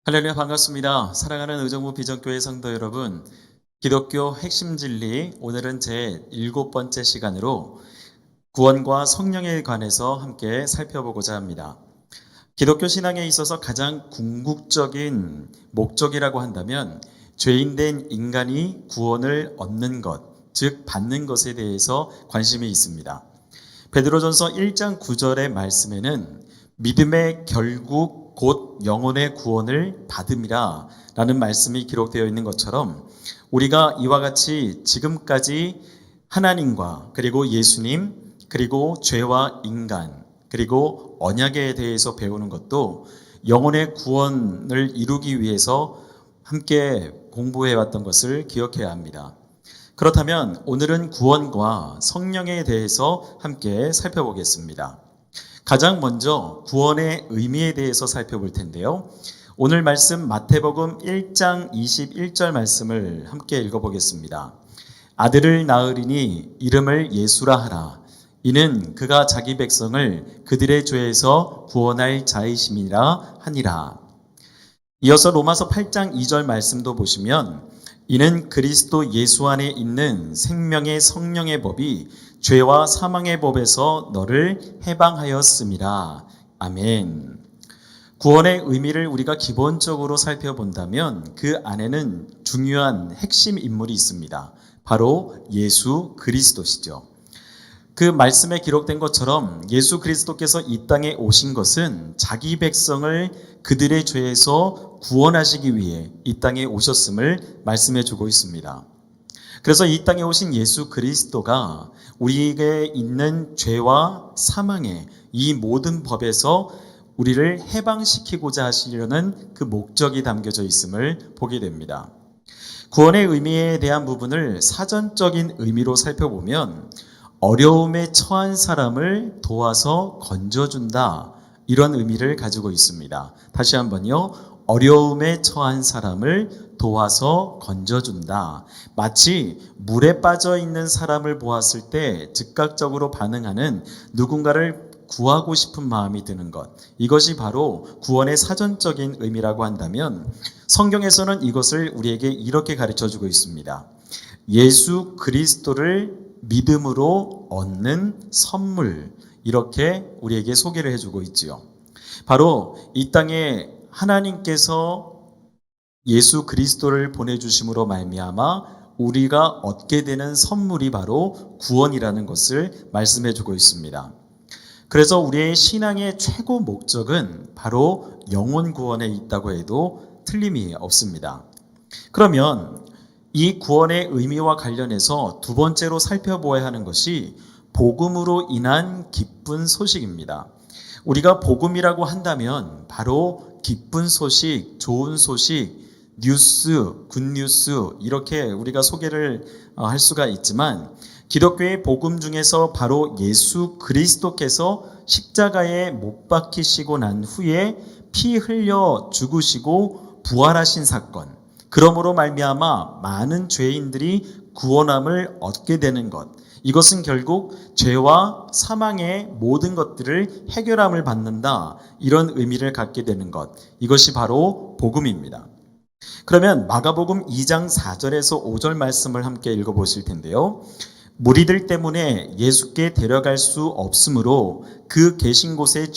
할렐루야, 반갑습니다. 사랑하는 의정부 비전교회 성도 여러분, 기독교 핵심 진리, 오늘은 제 7번째 시간으로 구원과 성령에 관해서 함께 살펴보고자 합니다. 기독교 신앙에 있어서 가장 궁극적인 목적이라고 한다면 죄인된 인간이 구원을 얻는 것, 즉 받는 것에 대해서 관심이 있습니다. 베드로전서 1장 9절의 말씀에는 믿음의 결국 곧 영혼의 구원을 받음이라 라는 말씀이 기록되어 있는 것처럼 우리가 이와 같이 지금까지 하나님과 그리고 예수님 그리고 죄와 인간 그리고 언약에 대해서 배우는 것도 영혼의 구원을 이루기 위해서 함께 공부해 왔던 것을 기억해야 합니다. 그렇다면 오늘은 구원과 성령에 대해서 함께 살펴보겠습니다. 가장 먼저 구원의 의미에 대해서 살펴볼 텐데요. 오늘 말씀 마태복음 1장 21절 말씀을 함께 읽어보겠습니다. 아들을 낳으리니 이름을 예수라 하라. 이는 그가 자기 백성을 그들의 죄에서 구원할 자이심이라 하니라. 이어서 로마서 8장 2절 말씀도 보시면 이는 그리스도 예수 안에 있는 생명의 성령의 법이 죄와 사망의 법에서 너를 해방하였음이라. 아멘. 구원의 의미를 우리가 기본적으로 살펴본다면 그 안에는 중요한 핵심 인물이 있습니다. 바로 예수 그리스도시죠. 그 말씀에 기록된 것처럼 예수 그리스도께서 이 땅에 오신 것은 자기 백성을 그들의 죄에서 구원하시기 위해 이 땅에 오셨음을 말씀해 주고 있습니다. 그래서 이 땅에 오신 예수 그리스도가 우리에게 있는 죄와 사망의 이 모든 법에서 우리를 해방시키고자 하시려는 그 목적이 담겨져 있음을 보게 됩니다. 구원의 의미에 대한 부분을 사전적인 의미로 살펴보면 어려움에 처한 사람을 도와서 건져준다, 이런 의미를 가지고 있습니다. 다시 한번요. 어려움에 처한 사람을 도와서 건져준다. 마치 물에 빠져 있는 사람을 보았을 때 즉각적으로 반응하는 누군가를 구하고 싶은 마음이 드는 것. 이것이 바로 구원의 사전적인 의미라고 한다면 성경에서는 이것을 우리에게 이렇게 가르쳐주고 있습니다. 예수 그리스도를 믿음으로 얻는 선물, 이렇게 우리에게 소개를 해주고 있지요. 바로 이 땅에 하나님께서 예수 그리스도를 보내주심으로 말미암아 우리가 얻게 되는 선물이 바로 구원이라는 것을 말씀해주고 있습니다. 그래서 우리의 신앙의 최고 목적은 바로 영혼 구원에 있다고 해도 틀림이 없습니다. 그러면 이 구원의 의미와 관련해서 두 번째로 살펴보아야 하는 것이 복음으로 인한 기쁜 소식입니다. 우리가 복음이라고 한다면 바로 기쁜 소식, 좋은 소식, 뉴스, 굿뉴스 이렇게 우리가 소개를 할 수가 있지만 기독교의 복음 중에서 바로 예수 그리스도께서 십자가에 못 박히시고 난 후에 피 흘려 죽으시고 부활하신 사건, 그러므로 말미암아 많은 죄인들이 구원함을 얻게 되는 것, 이것은 결국 죄와 사망의 모든 것들을 해결함을 받는다, 이런 의미를 갖게 되는 것, 이것이 바로 복음입니다. 그러면 마가복음 2장 4절에서 5절 말씀을 함께 읽어보실 텐데요. 무리들 때문에 예수께 데려갈 수 없으므로 그 계신 곳에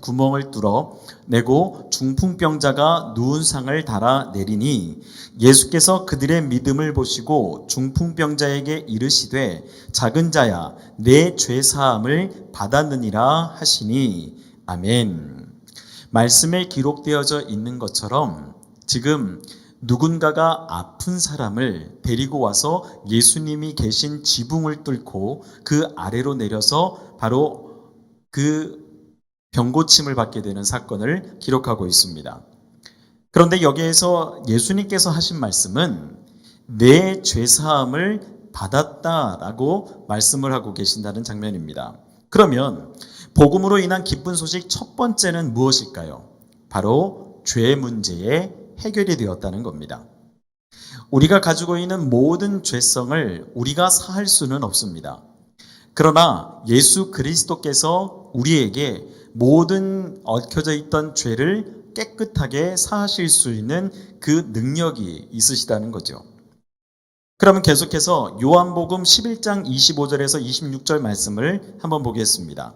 구멍을 뚫어 내고 중풍병자가 누운 상을 달아 내리니 예수께서 그들의 믿음을 보시고 중풍병자에게 이르시되 작은 자야 내 죄 사함을 받았느니라 하시니. 아멘. 말씀에 기록되어져 있는 것처럼 지금 누군가가 아픈 사람을 데리고 와서 예수님이 계신 지붕을 뚫고 그 아래로 내려서 바로 그 병고침을 받게 되는 사건을 기록하고 있습니다. 그런데 여기에서 예수님께서 하신 말씀은 내 죄사함을 받았다라고 말씀을 하고 계신다는 장면입니다. 그러면 복음으로 인한 기쁜 소식 첫 번째는 무엇일까요? 바로 죄 문제의 해결이 되었다는 겁니다. 우리가 가지고 있는 모든 죄성을 우리가 사할 수는 없습니다. 그러나 예수 그리스도께서 우리에게 모든 얽혀져 있던 죄를 깨끗하게 사하실 수 있는 그 능력이 있으시다는 거죠. 그러면 계속해서 요한복음 11장 25절에서 26절 말씀을 한번 보겠습니다.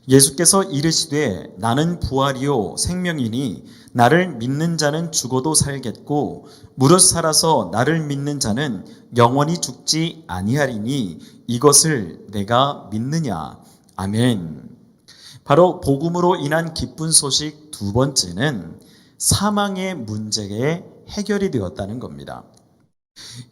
예수께서 이르시되 나는 부활이요 생명이니 나를 믿는 자는 죽어도 살겠고 무릇 살아서 나를 믿는 자는 영원히 죽지 아니하리니 이것을 내가 믿느냐. 아멘. 바로 복음으로 인한 기쁜 소식 두 번째는 사망의 문제에 해결이 되었다는 겁니다.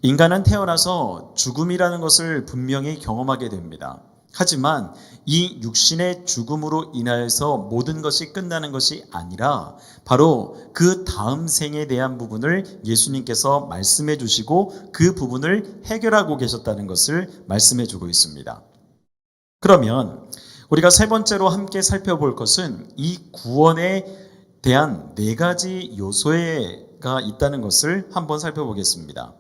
인간은 태어나서 죽음이라는 것을 분명히 경험하게 됩니다. 하지만 이 육신의 죽음으로 인하여서 모든 것이 끝나는 것이 아니라 바로 그 다음 생에 대한 부분을 예수님께서 말씀해 주시고 그 부분을 해결하고 계셨다는 것을 말씀해 주고 있습니다. 그러면 우리가 세 번째로 함께 살펴볼 것은 이 구원에 대한 네 가지 요소가 있다는 것을 한번 살펴보겠습니다.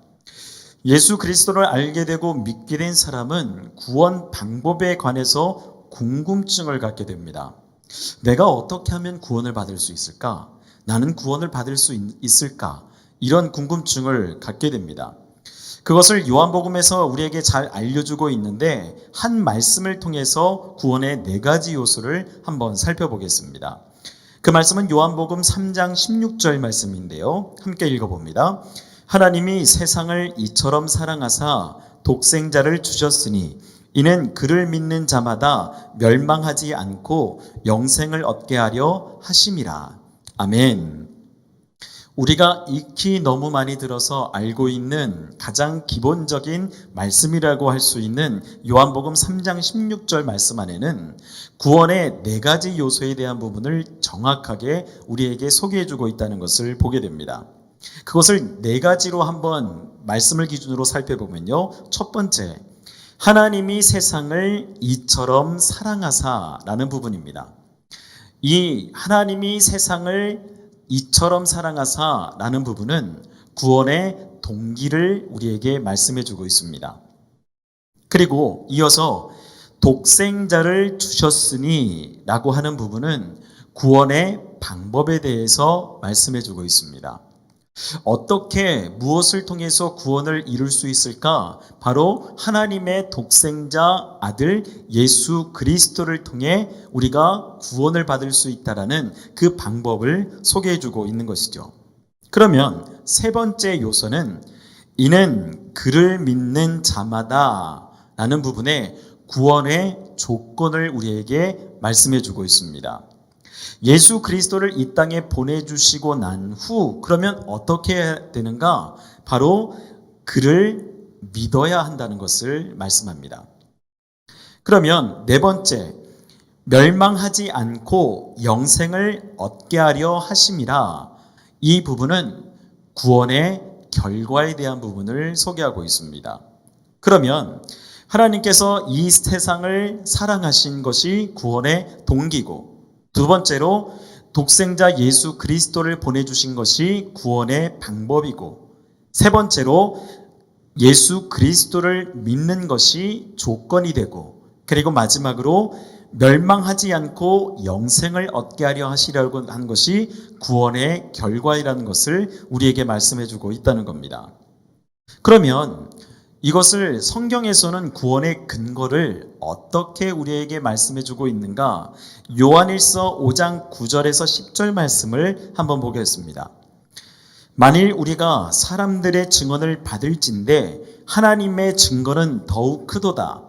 예수 그리스도를 알게 되고 믿게 된 사람은 구원 방법에 관해서 궁금증을 갖게 됩니다. 내가 어떻게 하면 구원을 받을 수 있을까? 나는 구원을 받을 수 있을까? 이런 궁금증을 갖게 됩니다. 그것을 요한복음에서 우리에게 잘 알려주고 있는데 한 말씀을 통해서 구원의 네 가지 요소를 한번 살펴보겠습니다. 그 말씀은 요한복음 3장 16절 말씀인데요. 함께 읽어봅니다. 하나님이 세상을 이처럼 사랑하사 독생자를 주셨으니 이는 그를 믿는 자마다 멸망하지 않고 영생을 얻게 하려 하심이라. 아멘. 우리가 익히 너무 많이 들어서 알고 있는 가장 기본적인 말씀이라고 할 수 있는 요한복음 3장 16절 말씀 안에는 구원의 네 가지 요소에 대한 부분을 정확하게 우리에게 소개해주고 있다는 것을 보게 됩니다. 그것을 네 가지로 한번 말씀을 기준으로 살펴보면요. 첫 번째, 하나님이 세상을 이처럼 사랑하사라는 부분입니다. 이 하나님이 세상을 이처럼 사랑하사라는 부분은 구원의 동기를 우리에게 말씀해 주고 있습니다. 그리고 이어서 독생자를 주셨으니 라고 하는 부분은 구원의 방법에 대해서 말씀해 주고 있습니다. 어떻게 무엇을 통해서 구원을 이룰 수 있을까? 바로 하나님의 독생자 아들 예수 그리스도를 통해 우리가 구원을 받을 수 있다라는 그 방법을 소개해 주고 있는 것이죠. 그러면 세 번째 요소는 이는 그를 믿는 자마다 라는 부분에 구원의 조건을 우리에게 말씀해 주고 있습니다. 예수 그리스도를 이 땅에 보내주시고 난 후 그러면 어떻게 해야 되는가? 바로 그를 믿어야 한다는 것을 말씀합니다. 그러면 네 번째, 멸망하지 않고 영생을 얻게 하려 하심이라. 이 부분은 구원의 결과에 대한 부분을 소개하고 있습니다. 그러면 하나님께서 이 세상을 사랑하신 것이 구원의 동기고, 두 번째로 독생자 예수 그리스도를 보내주신 것이 구원의 방법이고, 세 번째로 예수 그리스도를 믿는 것이 조건이 되고, 그리고 마지막으로 멸망하지 않고 영생을 얻게 하려 하시려고 한 것이 구원의 결과이라는 것을 우리에게 말씀해 주고 있다는 겁니다. 그러면 이것을 성경에서는 구원의 근거를 어떻게 우리에게 말씀해 주고 있는가? 요한일서 5장 9절에서 10절 말씀을 한번 보겠습니다. 만일 우리가 사람들의 증언을 받을진대 하나님의 증거는 더욱 크도다.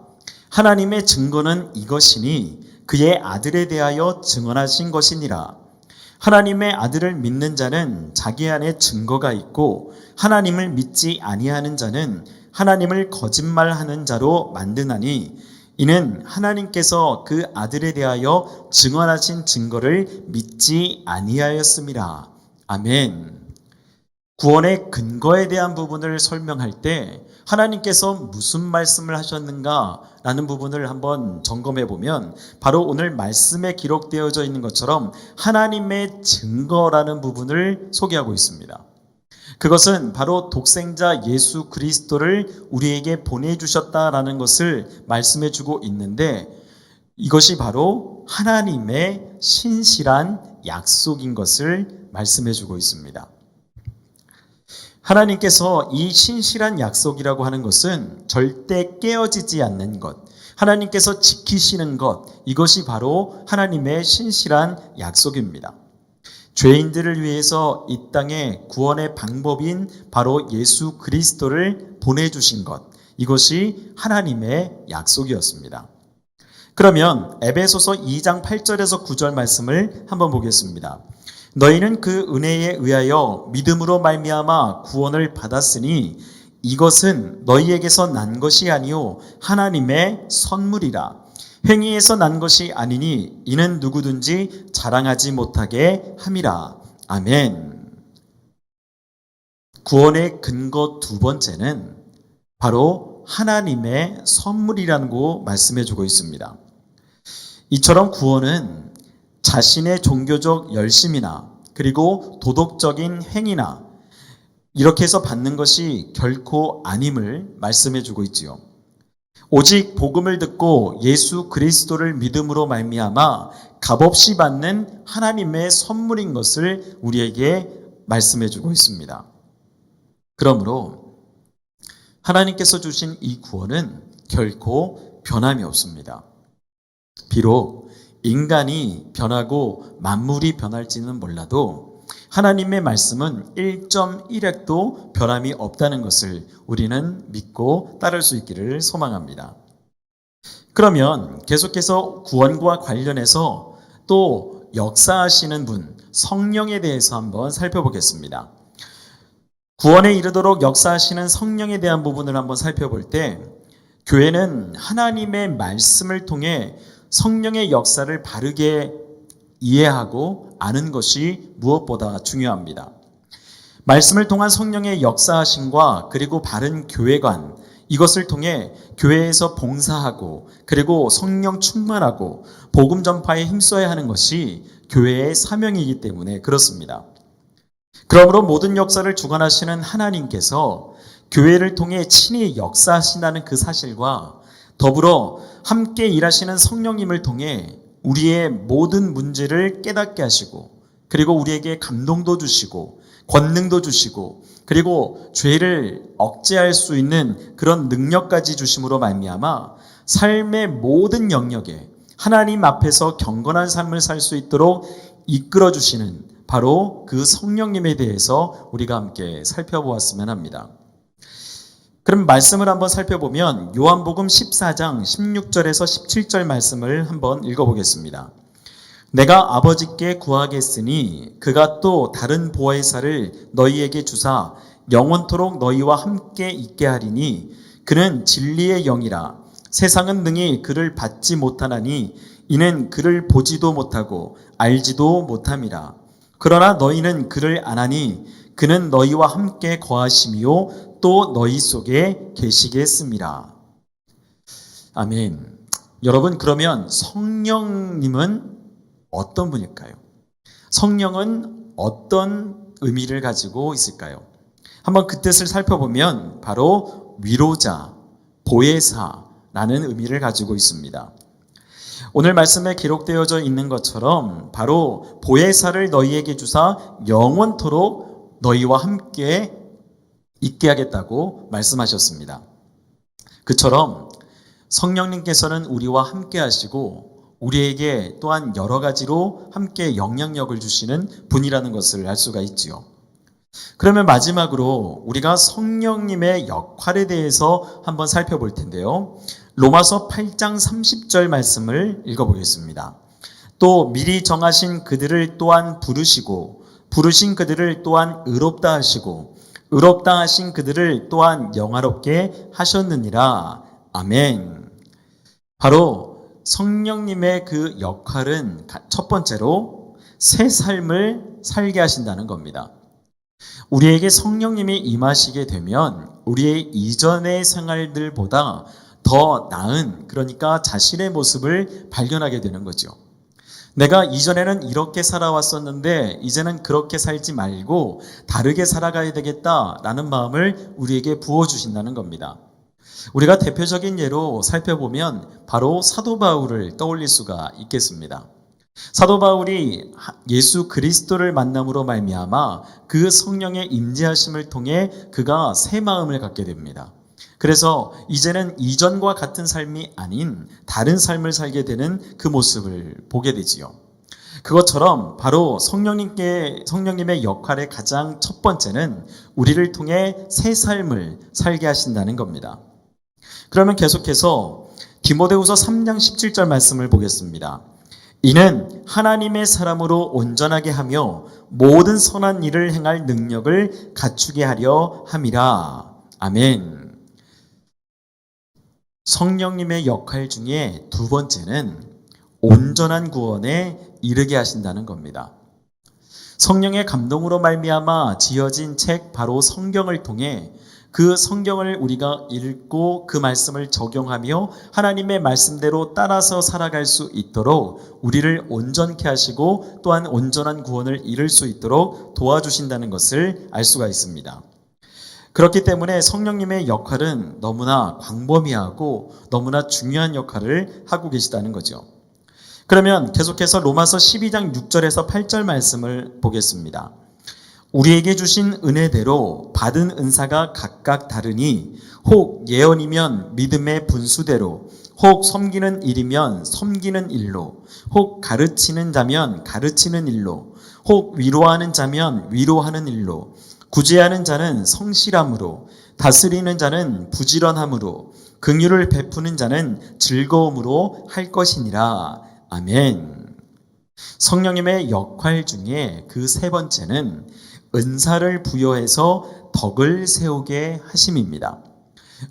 하나님의 증거는 이것이니 그의 아들에 대하여 증언하신 것이니라. 하나님의 아들을 믿는 자는 자기 안에 증거가 있고 하나님을 믿지 아니하는 자는 하나님을 거짓말하는 자로 만드나니 이는 하나님께서 그 아들에 대하여 증언하신 증거를 믿지 아니하였음이라. 아멘. 구원의 근거에 대한 부분을 설명할 때 하나님께서 무슨 말씀을 하셨는가라는 부분을 한번 점검해 보면 바로 오늘 말씀에 기록되어져 있는 것처럼 하나님의 증거라는 부분을 소개하고 있습니다. 그것은 바로 독생자 예수 그리스도를 우리에게 보내주셨다라는 것을 말씀해 주고 있는데 이것이 바로 하나님의 신실한 약속인 것을 말씀해 주고 있습니다. 하나님께서 이 신실한 약속이라고 하는 것은 절대 깨어지지 않는 것, 하나님께서 지키시는 것, 이것이 바로 하나님의 신실한 약속입니다. 죄인들을 위해서 이 땅에 구원의 방법인 바로 예수 그리스도를 보내주신 것, 이것이 하나님의 약속이었습니다. 그러면 에베소서 2장 8절에서 9절 말씀을 한번 보겠습니다. 너희는 그 은혜에 의하여 믿음으로 말미암아 구원을 받았으니 이것은 너희에게서 난 것이 아니요 하나님의 선물이라. 행위에서 난 것이 아니니 이는 누구든지 자랑하지 못하게 함이라. 아멘. 구원의 근거 두 번째는 바로 하나님의 선물이라고 말씀해 주고 있습니다. 이처럼 구원은 자신의 종교적 열심이나 그리고 도덕적인 행위나 이렇게 해서 받는 것이 결코 아님을 말씀해 주고 있지요. 오직 복음을 듣고 예수 그리스도를 믿음으로 말미암아 값없이 받는 하나님의 선물인 것을 우리에게 말씀해 주고 있습니다. 그러므로 하나님께서 주신 이 구원은 결코 변함이 없습니다. 비록 인간이 변하고 만물이 변할지는 몰라도 하나님의 말씀은 1.1핵도 변함이 없다는 것을 우리는 믿고 따를 수 있기를 소망합니다. 그러면 계속해서 구원과 관련해서 또 역사하시는 분, 성령에 대해서 한번 살펴보겠습니다. 구원에 이르도록 역사하시는 성령에 대한 부분을 한번 살펴볼 때 교회는 하나님의 말씀을 통해 성령의 역사를 바르게 이해하고 아는 것이 무엇보다 중요합니다. 말씀을 통한 성령의 역사하심과 그리고 바른 교회관, 이것을 통해 교회에서 봉사하고 그리고 성령 충만하고 복음 전파에 힘써야 하는 것이 교회의 사명이기 때문에 그렇습니다. 그러므로 모든 역사를 주관하시는 하나님께서 교회를 통해 친히 역사하신다는 그 사실과 더불어 함께 일하시는 성령님을 통해 우리의 모든 문제를 깨닫게 하시고 그리고 우리에게 감동도 주시고 권능도 주시고 그리고 죄를 억제할 수 있는 그런 능력까지 주심으로 말미암아 삶의 모든 영역에 하나님 앞에서 경건한 삶을 살 수 있도록 이끌어 주시는 바로 그 성령님에 대해서 우리가 함께 살펴보았으면 합니다. 그럼 말씀을 한번 살펴보면 요한복음 14장 16절에서 17절 말씀을 한번 읽어보겠습니다. 내가 아버지께 구하겠으니 그가 또 다른 보혜사를 너희에게 주사 영원토록 너희와 함께 있게 하리니 그는 진리의 영이라. 세상은 능히 그를 받지 못하나니 이는 그를 보지도 못하고 알지도 못함이라. 그러나 너희는 그를 아나니 그는 너희와 함께 거하심이요 또 너희 속에 계시겠습니다. 아멘. 여러분, 그러면 성령님은 어떤 분일까요? 성령은 어떤 의미를 가지고 있을까요? 한번 그 뜻을 살펴보면 바로 위로자, 보혜사라는 의미를 가지고 있습니다. 오늘 말씀에 기록되어져 있는 것처럼 바로 보혜사를 너희에게 주사 영원토록 너희와 함께 있게 하겠다고 말씀하셨습니다. 그처럼 성령님께서는 우리와 함께 하시고 우리에게 또한 여러 가지로 함께 영향력을 주시는 분이라는 것을 알 수가 있지요. 그러면 마지막으로 우리가 성령님의 역할에 대해서 한번 살펴볼 텐데요. 로마서 8장 30절 말씀을 읽어보겠습니다. 또 미리 정하신 그들을 또한 부르시고 부르신 그들을 또한 의롭다 하시고 의롭다 하신 그들을 또한 영화롭게 하셨느니라. 아멘. 바로 성령님의 그 역할은 첫 번째로 새 삶을 살게 하신다는 겁니다. 우리에게 성령님이 임하시게 되면 우리의 이전의 생활들보다 더 나은, 그러니까 자신의 모습을 발견하게 되는 거죠. 내가 이전에는 이렇게 살아왔었는데 이제는 그렇게 살지 말고 다르게 살아가야 되겠다라는 마음을 우리에게 부어주신다는 겁니다. 우리가 대표적인 예로 살펴보면 바로 사도 바울을 떠올릴 수가 있겠습니다. 사도 바울이 예수 그리스도를 만남으로 말미암아 그 성령의 임재하심을 통해 그가 새 마음을 갖게 됩니다. 그래서 이제는 이전과 같은 삶이 아닌 다른 삶을 살게 되는 그 모습을 보게 되지요. 그것처럼 바로 성령님의 역할의 가장 첫 번째는 우리를 통해 새 삶을 살게 하신다는 겁니다. 그러면 계속해서 디모데후서 3장 17절 말씀을 보겠습니다. 이는 하나님의 사람으로 온전하게 하며 모든 선한 일을 행할 능력을 갖추게 하려 함이라. 아멘. 성령님의 역할 중에 두 번째는 온전한 구원에 이르게 하신다는 겁니다. 성령의 감동으로 말미암아 지어진 책 바로 성경을 통해 그 성경을 우리가 읽고 그 말씀을 적용하며 하나님의 말씀대로 따라서 살아갈 수 있도록 우리를 온전케 하시고 또한 온전한 구원을 이룰 수 있도록 도와주신다는 것을 알 수가 있습니다. 그렇기 때문에 성령님의 역할은 너무나 광범위하고 너무나 중요한 역할을 하고 계시다는 거죠. 그러면 계속해서 로마서 12장 6절에서 8절 말씀을 보겠습니다. 우리에게 주신 은혜대로 받은 은사가 각각 다르니 혹 예언이면 믿음의 분수대로, 혹 섬기는 일이면 섬기는 일로, 혹 가르치는 자면 가르치는 일로, 혹 위로하는 자면 위로하는 일로, 구제하는 자는 성실함으로, 다스리는 자는 부지런함으로, 긍휼을 베푸는 자는 즐거움으로 할 것이니라. 아멘. 성령님의 역할 중에 그 세 번째는 은사를 부여해서 덕을 세우게 하심입니다.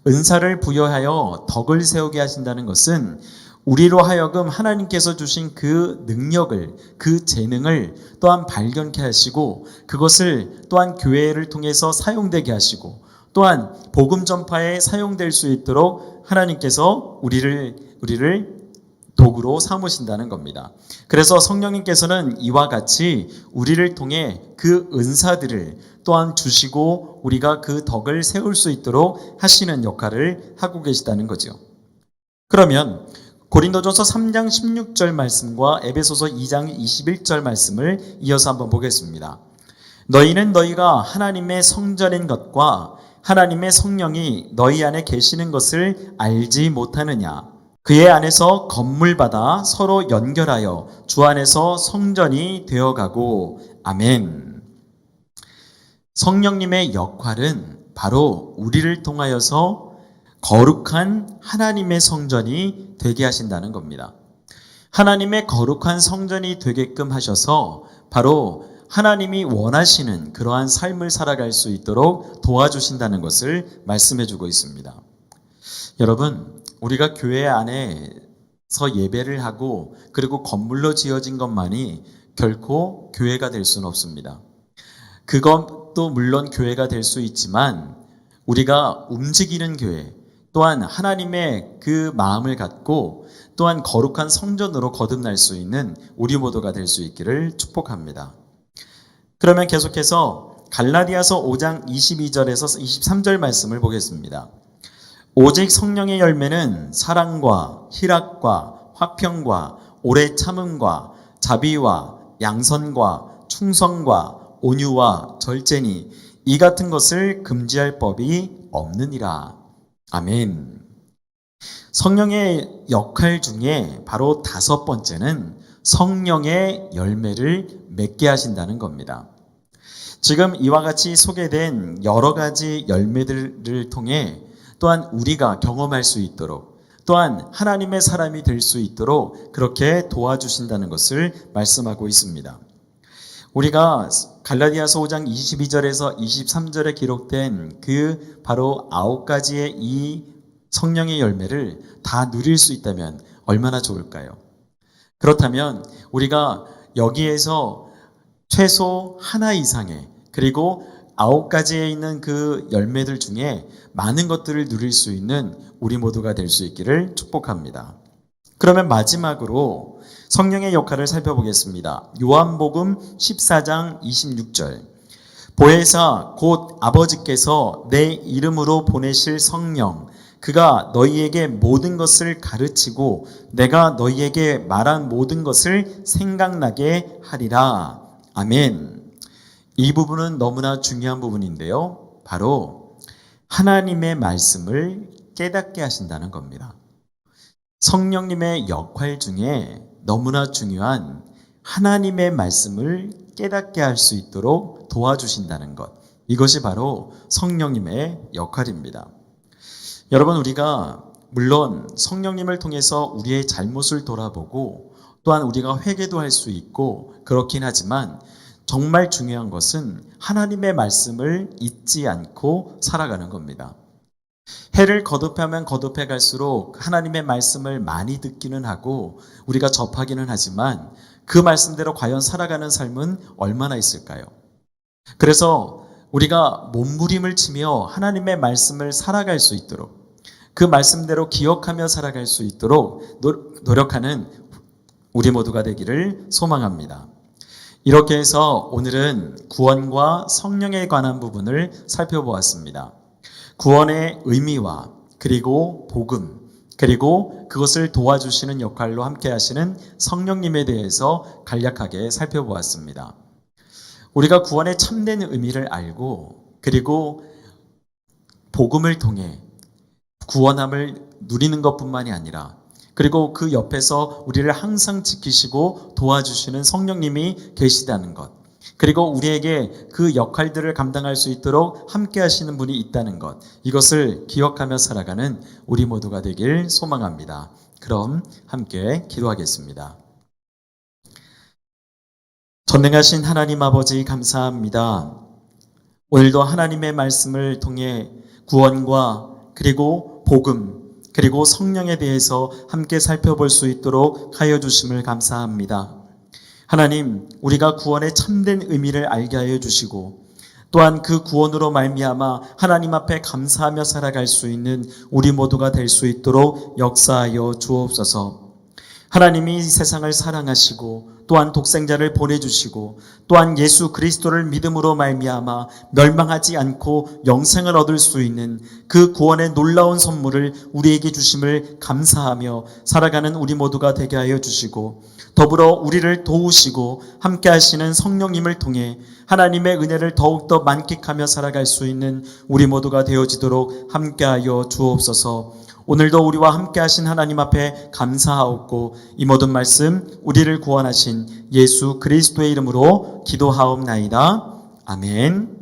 은사를 부여하여 덕을 세우게 하신다는 것은 우리로 하여금 하나님께서 주신 그 능력을, 그 재능을 또한 발견케 하시고 그것을 또한 교회를 통해서 사용되게 하시고 또한 복음 전파에 사용될 수 있도록 하나님께서 우리를 도구로 삼으신다는 겁니다. 그래서 성령님께서는 이와 같이 우리를 통해 그 은사들을 또한 주시고 우리가 그 덕을 세울 수 있도록 하시는 역할을 하고 계시다는 거죠. 그러면 고린도전서 3장 16절 말씀과 에베소서 2장 21절 말씀을 이어서 한번 보겠습니다. 너희는 너희가 하나님의 성전인 것과 하나님의 성령이 너희 안에 계시는 것을 알지 못하느냐? 그의 안에서 건물받아 서로 연결하여 주 안에서 성전이 되어가고. 아멘. 성령님의 역할은 바로 우리를 통하여서 거룩한 하나님의 성전이 되게 하신다는 겁니다. 하나님의 거룩한 성전이 되게끔 하셔서 바로 하나님이 원하시는 그러한 삶을 살아갈 수 있도록 도와주신다는 것을 말씀해주고 있습니다. 여러분, 우리가 교회 안에서 예배를 하고 그리고 건물로 지어진 것만이 결코 교회가 될 수는 없습니다. 그것도 물론 교회가 될 수 있지만 우리가 움직이는 교회 또한 하나님의 그 마음을 갖고 또한 거룩한 성전으로 거듭날 수 있는 우리 모두가 될 수 있기를 축복합니다. 그러면 계속해서 갈라디아서 5장 22절에서 23절 말씀을 보겠습니다. 오직 성령의 열매는 사랑과 희락과 화평과 오래 참음과 자비와 양선과 충성과 온유와 절제니 이 같은 것을 금지할 법이 없느니라. 아멘. 성령의 역할 중에 바로 다섯 번째는 성령의 열매를 맺게 하신다는 겁니다. 지금 이와 같이 소개된 여러 가지 열매들을 통해 또한 우리가 경험할 수 있도록 또한 하나님의 사람이 될 수 있도록 그렇게 도와주신다는 것을 말씀하고 있습니다. 우리가 갈라디아서 5장 22절에서 23절에 기록된 그 바로 9가지의 이 성령의 열매를 다 누릴 수 있다면 얼마나 좋을까요? 그렇다면 우리가 여기에서 최소 하나 이상의 그리고 9가지에 있는 그 열매들 중에 많은 것들을 누릴 수 있는 우리 모두가 될 수 있기를 축복합니다. 그러면 마지막으로 성령의 역할을 살펴보겠습니다. 요한복음 14장 26절. 보혜사 곧 아버지께서 내 이름으로 보내실 성령 그가 너희에게 모든 것을 가르치고 내가 너희에게 말한 모든 것을 생각나게 하리라. 아멘. 이 부분은 너무나 중요한 부분인데요. 바로 하나님의 말씀을 깨닫게 하신다는 겁니다. 성령님의 역할 중에 너무나 중요한 하나님의 말씀을 깨닫게 할 수 있도록 도와주신다는 것. 이것이 바로 성령님의 역할입니다. 여러분, 우리가 물론 성령님을 통해서 우리의 잘못을 돌아보고 또한 우리가 회개도 할 수 있고 그렇긴 하지만 정말 중요한 것은 하나님의 말씀을 잊지 않고 살아가는 겁니다. 해를 거듭하면 거듭해 갈수록 하나님의 말씀을 많이 듣기는 하고 우리가 접하기는 하지만 그 말씀대로 과연 살아가는 삶은 얼마나 있을까요? 그래서 우리가 몸부림을 치며 하나님의 말씀을 살아갈 수 있도록 그 말씀대로 기억하며 살아갈 수 있도록 노력하는 우리 모두가 되기를 소망합니다. 이렇게 해서 오늘은 구원과 성령에 관한 부분을 살펴보았습니다. 구원의 의미와 그리고 복음 그리고 그것을 도와주시는 역할로 함께 하시는 성령님에 대해서 간략하게 살펴보았습니다. 우리가 구원의 참된 의미를 알고 그리고 복음을 통해 구원함을 누리는 것뿐만이 아니라 그리고 그 옆에서 우리를 항상 지키시고 도와주시는 성령님이 계시다는 것, 그리고 우리에게 그 역할들을 감당할 수 있도록 함께 하시는 분이 있다는 것, 이것을 기억하며 살아가는 우리 모두가 되길 소망합니다. 그럼 함께 기도하겠습니다. 전능하신 하나님 아버지 감사합니다. 오늘도 하나님의 말씀을 통해 구원과 그리고 복음 그리고 성령에 대해서 함께 살펴볼 수 있도록 하여 주심을 감사합니다. 하나님, 우리가 구원의 참된 의미를 알게 하여 주시고 또한 그 구원으로 말미암아 하나님 앞에 감사하며 살아갈 수 있는 우리 모두가 될 수 있도록 역사하여 주옵소서. 하나님이 세상을 사랑하시고 또한 독생자를 보내주시고 또한 예수 그리스도를 믿음으로 말미암아 멸망하지 않고 영생을 얻을 수 있는 그 구원의 놀라운 선물을 우리에게 주심을 감사하며 살아가는 우리 모두가 되게 하여 주시고 더불어 우리를 도우시고 함께 하시는 성령님을 통해 하나님의 은혜를 더욱더 만끽하며 살아갈 수 있는 우리 모두가 되어지도록 함께하여 주옵소서. 오늘도 우리와 함께 하신 하나님 앞에 감사하옵고 이 모든 말씀 우리를 구원하신 예수 그리스도의 이름으로 기도하옵나이다. 아멘.